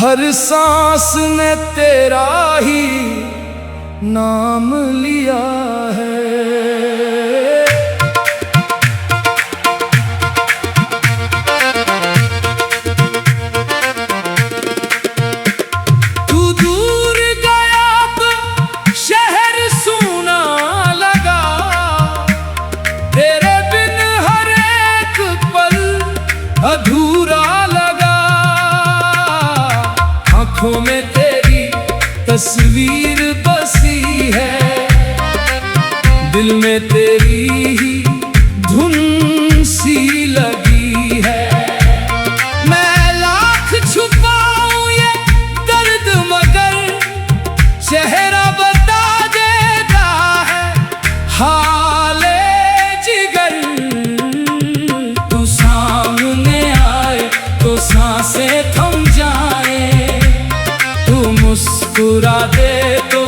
हर सांस ने तेरा ही नाम लिया है। तू दूर गया तो शहर सूना लगा, तेरे बिन हर एक पल अधूरा लगा। आँखों में तेरी तस्वीर बसी है, दिल में तेरी ही धुन सी लगी है। मैं लाख छुपाऊं ये दर्द मगर चेहरा बता देता है हाले जिगर। तू सामने आए तो सांसें थम जाए, तू मुस्कुरा दे तो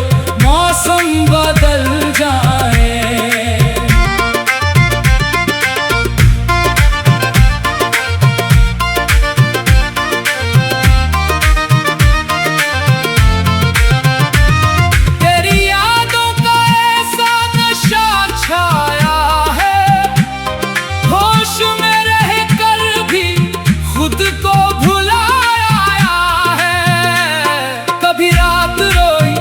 मौसम बदल जाए। तेरी यादों का ऐसा नशा छाया है, होश में रह कर भी खुद को भुलाया है। कभी रात रोई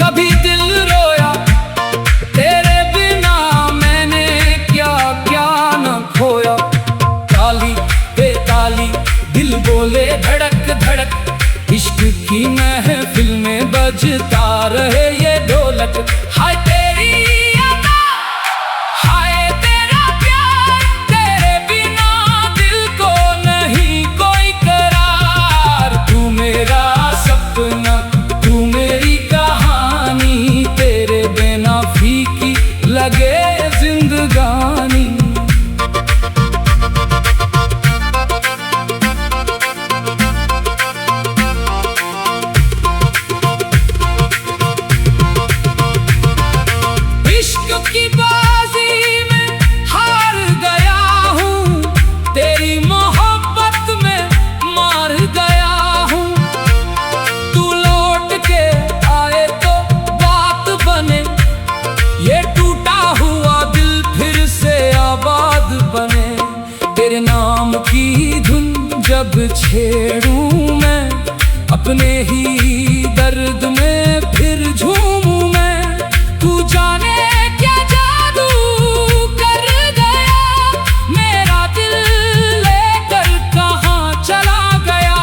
कभी दिल रोया, तेरे बिना मैंने क्या क्या न खोया। काली बेताली दिल बोले धड़क धड़क, इश्क की महफिल में बजता रहे ये ढोलक। हाय तेरी अदा, हाय तेरा प्यार, तेरे बिना दिल को नहीं कोई करार। तू मेरा सपना, तू मेरी कहानी, तेरे बिना फीकी लगे जिंदगानी। इश्क की बाजी में हार गया हूँ, तेरी मोहब्बत में मार गया हूँ। तू लौट के आए तो बात बने, ये टूटा हुआ दिल फिर से आबाद बने। तेरे नाम की धुन जब छेड़ूं मैं, अपने ही दर्द में फिर झूमूं मैं। तू जाने क्या जादू कर गया, मेरा दिल लेकर कहाँ चला गया।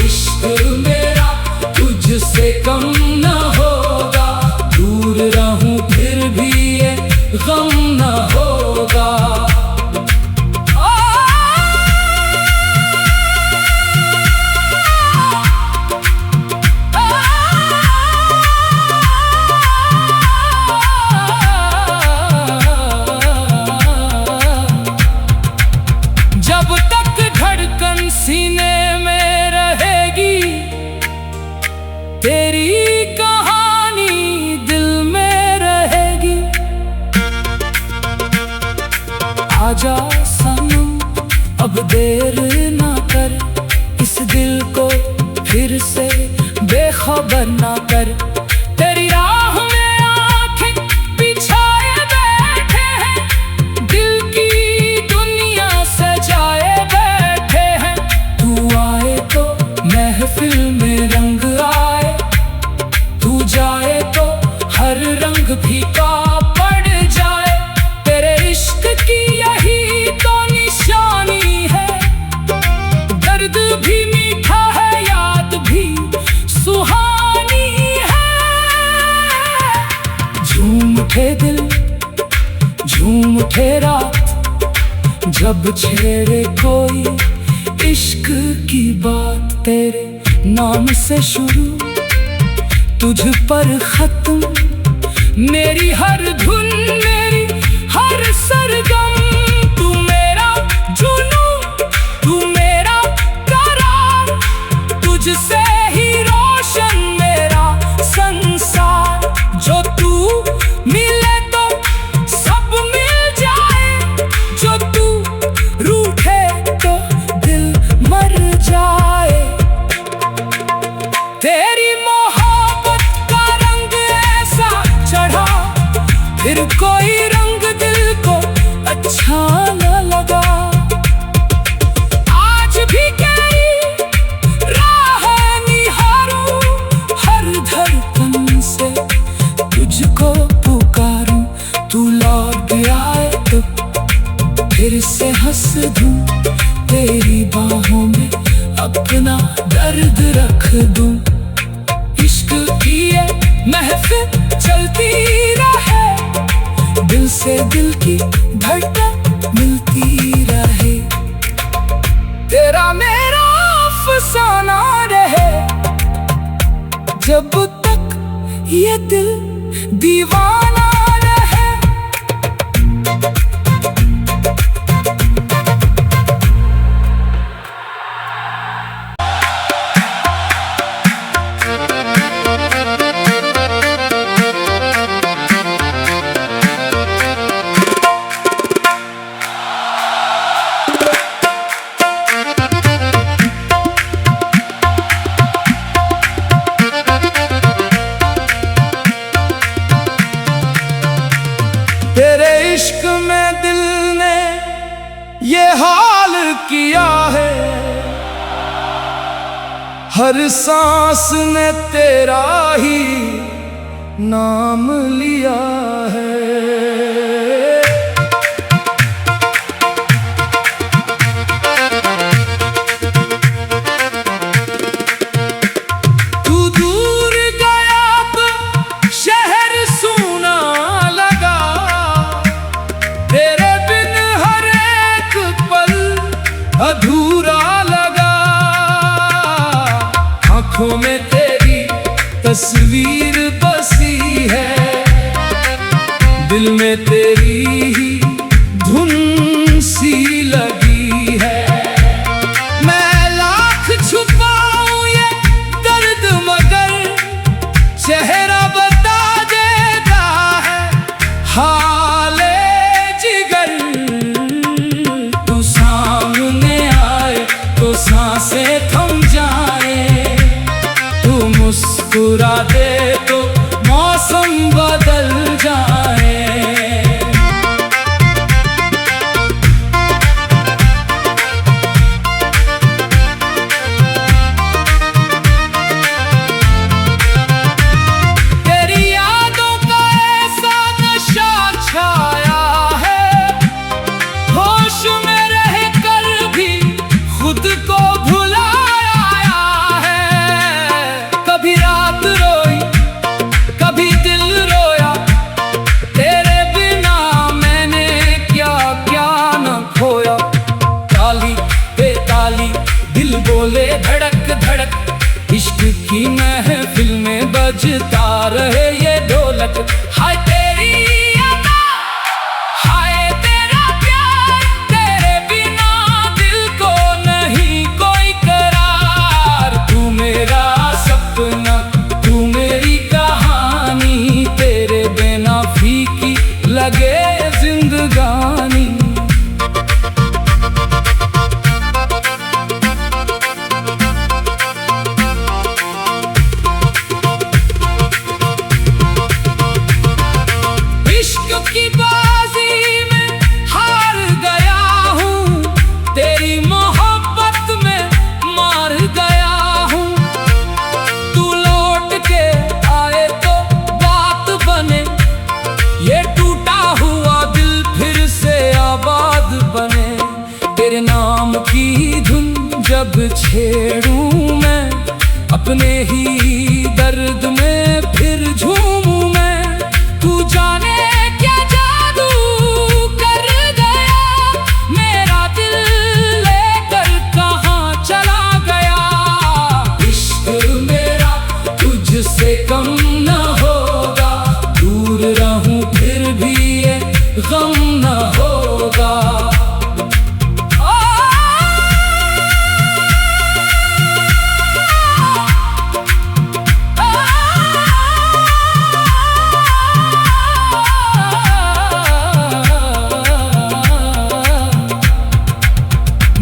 इश्क मेरा तुझसे कम न होगा, दूर रहूं फिर भी ये गम न होगा। जब तक धड़कन सीने में रहेगी, तेरी कहानी दिल में रहेगी। आजा सनम अब देर ना कर, इस दिल को फिर से बेखबर ना कर। तेरी राह में आंखें बिछाए बैठे हैं, दिल की दुनिया सजाए बैठे हैं। तू आए तो महफिल में रंग आए, तू जाए तो हर रंग फीका पड़ जाए। तेरे इश्क की यही तो निशानी है, दर्द भी मीठा है याद भी सुहानी है। झूम उठे दिल झूम उठे रात, जब छेड़े कोई इश्क की बात। तेरे नाम से शुरू तुझ पर खत्म, मेरी हर धुन मेरी हर सरगम। तू मेरा जुनून, तू मेरा करार, तुझसे ही रोशन मेरा संसार। जो तू मिले तो सब मिल जाए, जो तू रूठे तो दिल मर जाए। अपना दर्द रख दूं। इश्क की ये महफिल चलती रहे, दिल से दिल की धड़कन मिलती रहे। तेरा मेरा अफसाना रहे, जब तक ये दिल दीवाना रहे। तेरे इश्क में दिल ने ये हाल किया है, हर सांस ने तेरा ही नाम लिया है। तू दूर गया तो शहर सूना लगा, तेरे बिन हर एक पल अधूरा लगा। आँखों में तेरी तस्वीर बसी है, दिल में तेरी ही धुन सी लगी है। मैं लाख छुपाऊं ये दर्द मगर चेहरा बता देता है हाले जिगर। तू सामने आए तो सांसें थम जाए, तू मुस्कुरा दे तो मौसम बदल जाए। तेरी यादों का ऐसा नशा छाया है, होश में रह कर भी खुद को भुलाया है। कभी रात रोई कभी दिल रोया, तेरे बिना मैंने क्या क्या न खोया। ताली बेताली दिल बोले धड़क धड़क, इश्क की महफिल में बजता रहे ये ढोलक। हाय तेरी अदा, हाय तेरा प्यार, तेरे बिना दिल को नहीं कोई करार। तू मेरा सपना, तू मेरी कहानी, तेरे बिना फीकी लगे जिंदगानी। इश्क की बाजी में हार गया हूँ, तेरी मोहब्बत में मार गया हूँ। तू लौट के आए तो बात बने, ये टूटा हुआ दिल फिर से आबाद बने। तेरे नाम की धुन जब छेड़ूं मैं, अपने ही दर्द में फिर झूमूं मैं। तू जाने क्या जादू कर गया, मेरा दिल लेकर कहाँ चला गया। इश्क मेरा तुझसे कम न होगा, दूर रहूं फिर भी ये गम न होगा।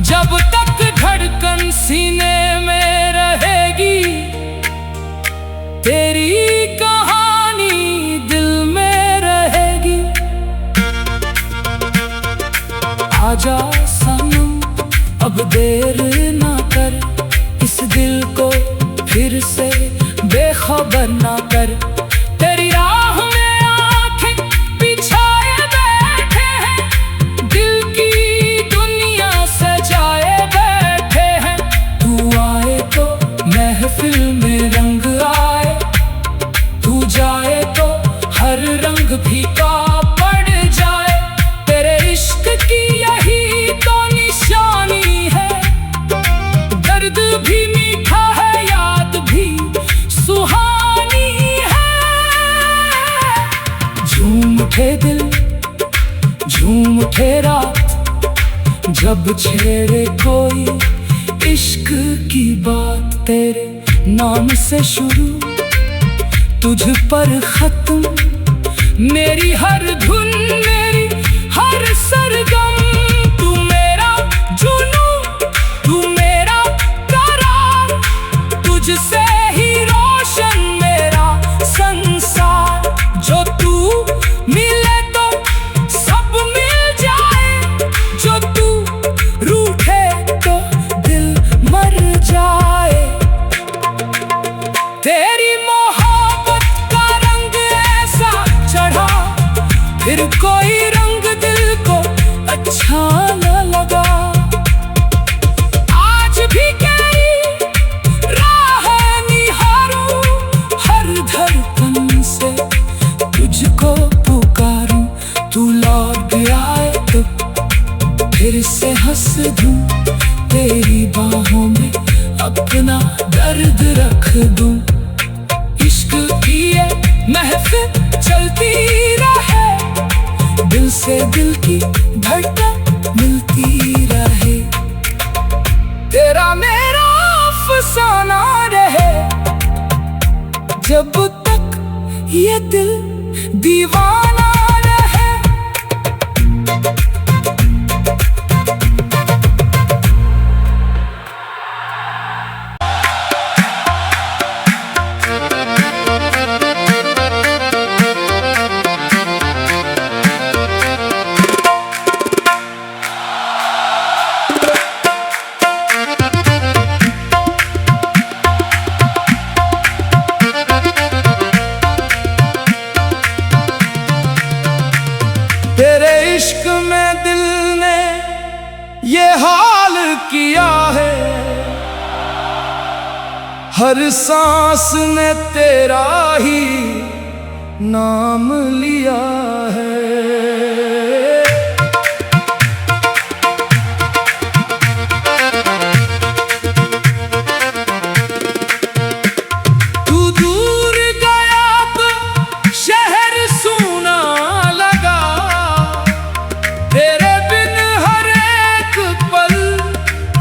जब तक धड़कन सीने में रहेगी, तेरी कहानी दिल में रहेगी। आजा सनम अब देर ना कर, इस दिल को फिर से बेखबर ना कर। तेरी राह में आंखें बिछाए बैठे हैं, दिल की दुनिया सजाए बैठे हैं। तू आए महफिल में रंग आए, तू जाए तो हर रंग फीका पड़ जाए। तेरे इश्क की यही तो निशानी है, दर्द भी मीठा है, याद भी सुहानी है। झूम उठे दिल, झूम उठे रात, जब छेड़े कोई इश्क की बात। तेरे नाम से शुरू, तुझ पर खत्म, मेरी हर धुन, मेरी हर सरगम। तू मेरा जुनू, तू मेरा करार, तुझसे ही रोशन मेरा संसार। जो तू मिले तो सब मिल जाए, जो तू रूठे तो दिल मर जाए। तेरी मोहब्बत का रंग ऐसा चढ़ा, फिर कोई रंग दिल को अच्छा न लगा। आज भी कई राह निहारूं, हर धड़कन से तुझको पुकारूं। तू लौट आए तो फिर से हंस दूं, तेरी बाहों में अपना दर्द रख दूं। इश्क की ये महफिल चलती रहे, दिल से दिल की धड़कन मिलती रहे। तेरा मेरा अफसाना रहे, जब तक ये दिल दीवाना रहे। तेरे इश्क में दिल ने ये हाल किया है, हर सांस ने तेरा ही नाम लिया है। तू दूर गया तो शहर सूना लगा, तेरे बिन हर एक पल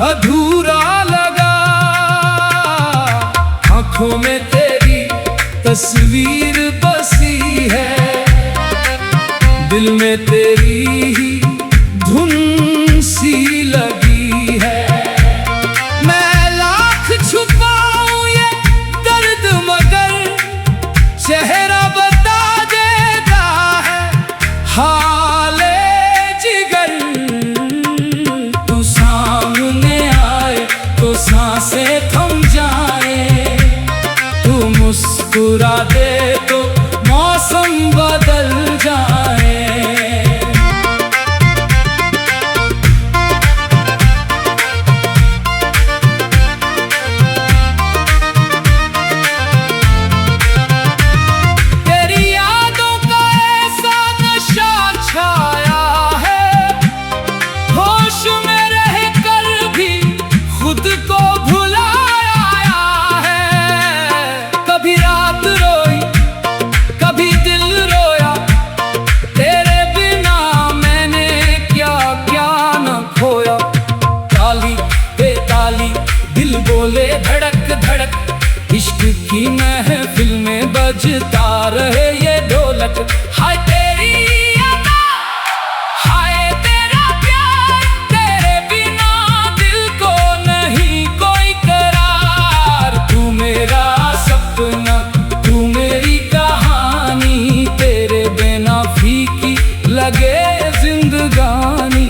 अधूरा लगा। आँखों में तेरी तस्वीर बसी है, दिल में तेरी ही धुन सी लगी है। मैं लाख छुपाऊं ये दर्द मगर चेहरा बता देता है हाले जिगर। तू सामने आए तो सांसें थम जाए, तू मुस्कुरा दे तो मौसम बदल जाए। तेरी यादों का ऐसा नशा छाया है, होश में रह कर भी खुद को भुलाया है। कभी रात रोई, कभी दिल रोया, तेरे बिना मैंने क्या क्या न खोया। ताली बेताली दिल बोले धड़क धड़क, इश्क की महफिल में बजता रहे ये ढोलक। हाय तेरी अदा, हाय तेरा प्यार, तेरे बिना दिल को नहीं कोई करार। तू मेरा सपना, तू मेरी कहानी, तेरे बिना फीकी लगे जिंदगानी।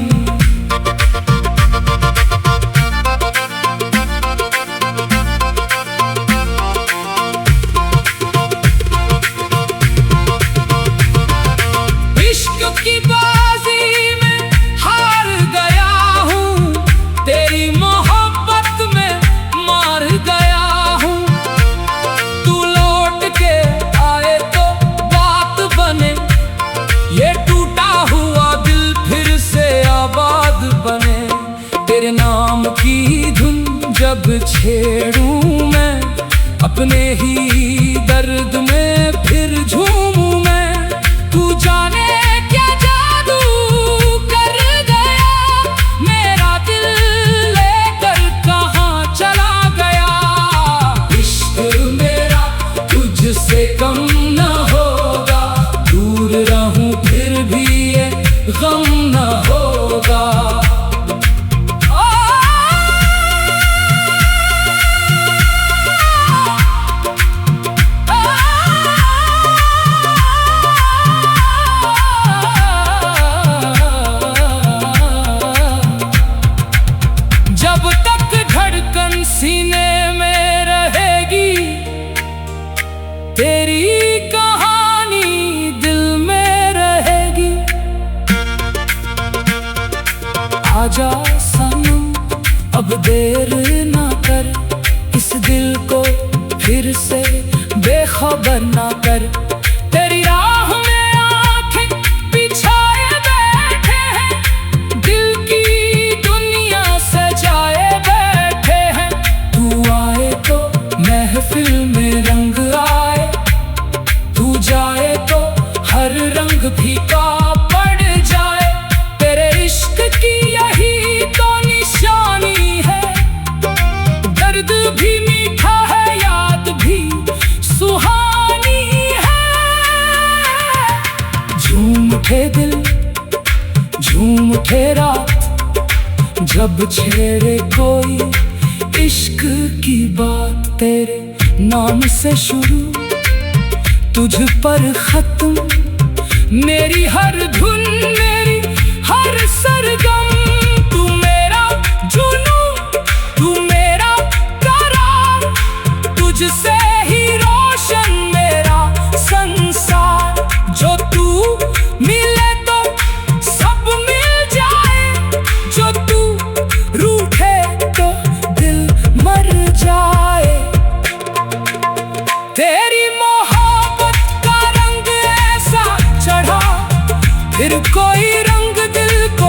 छेड़ूं मैं, अपने ही दर्द में फिर झूमूं मैं। तू जाने क्या जादू कर गया, मेरा दिल लेकर कहाँ चला गया। इश्क मेरा तुझसे कम न होगा, दूर रहूं फिर भी ये गम न होगा। जब तक धड़कन सीने में रहेगी, तेरी कहानी दिल में रहेगी। आजा सनम अब देर ना कर, इस दिल को फिर से बेखबर ना कर। तेरी राह में आंखें बिछाए बैठे हैं, दिल की दुनिया सजाए बैठे हैं। तू आए तो महफिल में रंग आए, तू जाए तो हर रंग फीका पड़ जाए। तेरे इश्क की यही तो निशानी है, दर्द भी मीठा है, याद भी सुहानी है। झूम उठे दिल, झूम उठे रात, जब छेड़े कोई इश्क की बात। तेरे नाम से शुरू, तुझ पर खत्म, मेरी हर धुन, मेरी हर सरगम। तू मेरा जुनून, तू मेरा करार, तुझसे ही रोशन मेरा संसार। जो तू मिले तो सब मिल जाए, जो तू रूठे तो दिल मर जाए। तेरी मोहब्बत का रंग ऐसा चढ़ा, फिर कोई रंग दिल को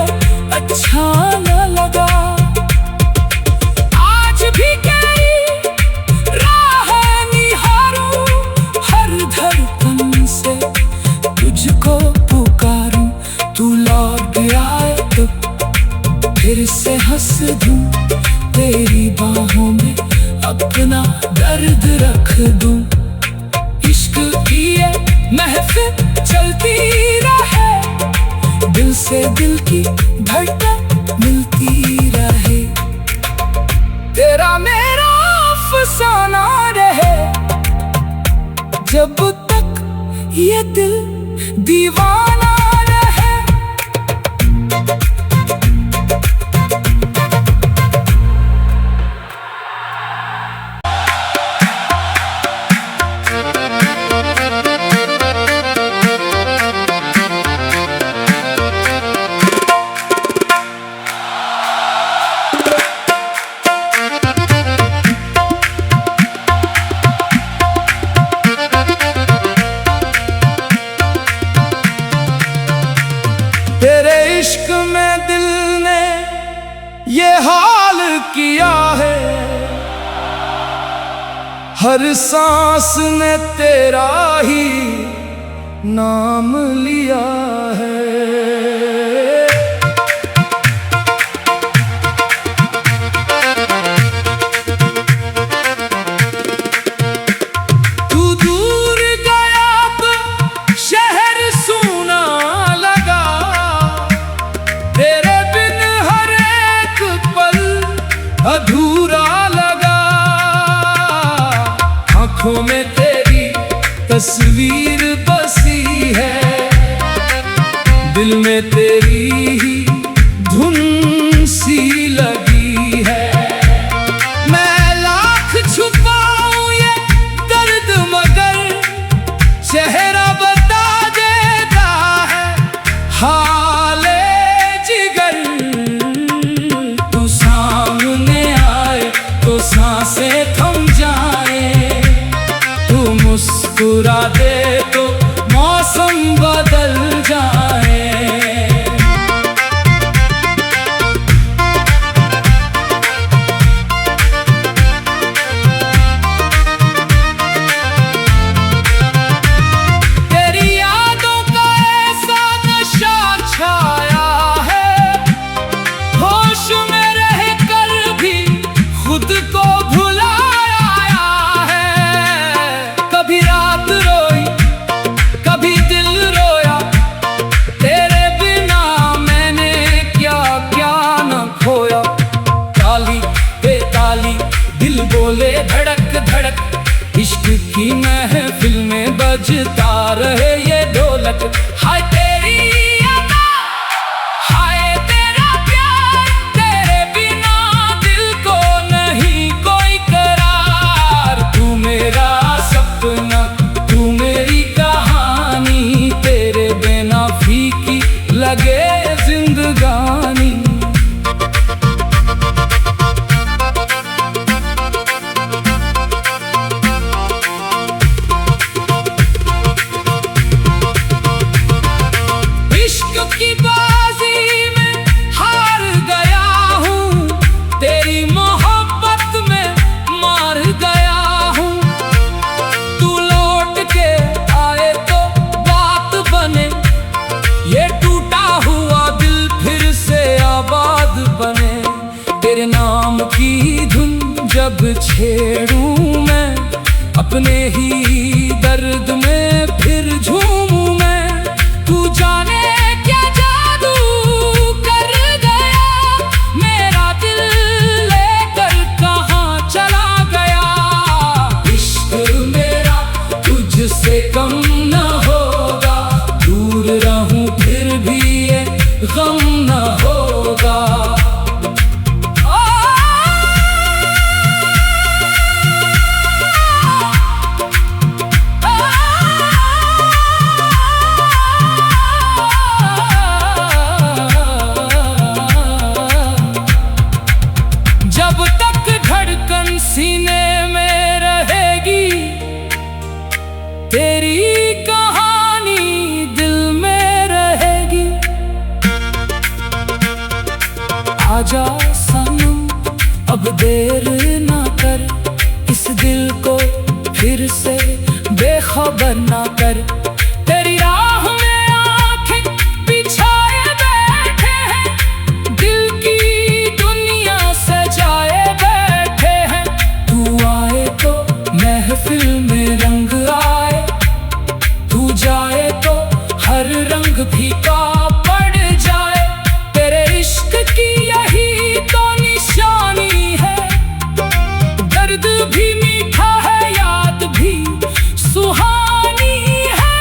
अच्छा न लगा। आज भी कई राह निहारूं, हर धड़कन से तुझको पुकारूं। तू लौट आए तो फिर से हंस दूं, तेरी बाहों में अपना दर्द रख दूं। इश्क की ये महफिल चलती रहे, दिल से दिल की धड़कन मिलती रहे। तेरा मेरा अफसाना रहे, जब तक ये दिल दीवाना रहे। तेरे इश्क में दिल ने ये हाल किया है, हर सांस ने तेरा ही नाम लिया है। तू दूर गया तो शहर सूना लगा, तेरे बिन हर एक पल अधूरा लगा। आंखों में तेरी तस्वीर बसी है, दिल में तेरी ही धुन सी लगी है। मैं लाख छुपाऊं ये दर्द मगर चेहरा बता देता है हाले जिगर। तू सामने आए तो सांसें थम जाए, तू मुस्कुरा दे तो मौसम बदल जाए। धड़क धड़क इश्क की महफिल में बजता रहे ये ढोलक। हाय तेरी अदा, हाय तेरा प्यार, तेरे बिना दिल को नहीं कोई करार। तू मेरा सपना, तू मेरी कहानी, तेरे बिना फीकी लगे जिंदगानी। की बाजी में हार गया हूँ, तेरी मोहब्बत में मार गया हूँ। तू लौट के आए तो बात बने, ये टूटा हुआ दिल फिर से आबाद बने। तेरे नाम की धुन जब छेड़ूं मैं, अपने ही दर्द में फिर झूमूं मैं। तू जाने से कम न होगा, दूर रहूं फिर भी ये गम न होगा। जब तक धड़कन सीने में रहेगी, तेरी कहानी दिल में रहेगी। आजा सनम अब देर ना कर, इस दिल को फिर से बेखबर ना कर। तेरी राह में आंखें बिछाए बैठे हैं, दिल की दुनिया सजाए बैठे हैं। तू आए तो महफिल में रंग आए, तू जाए तो हर रंग फीका पड़ जाए। तेरे इश्क की यही तो निशानी है, दर्द भी मीठा है, याद भी सुहानी है।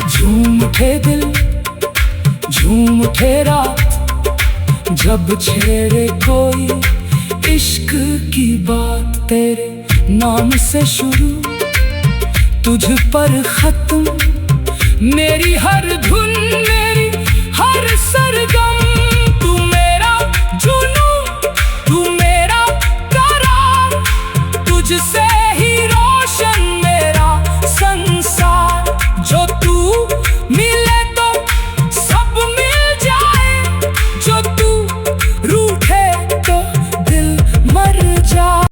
झूम उठे दिल, झूम उठे रात, जब छेड़े कोई इश्क की बात। तेरे नाम से शुरू, तुझ पर खत्म, मेरी हर धुन, मेरी हर सरगम।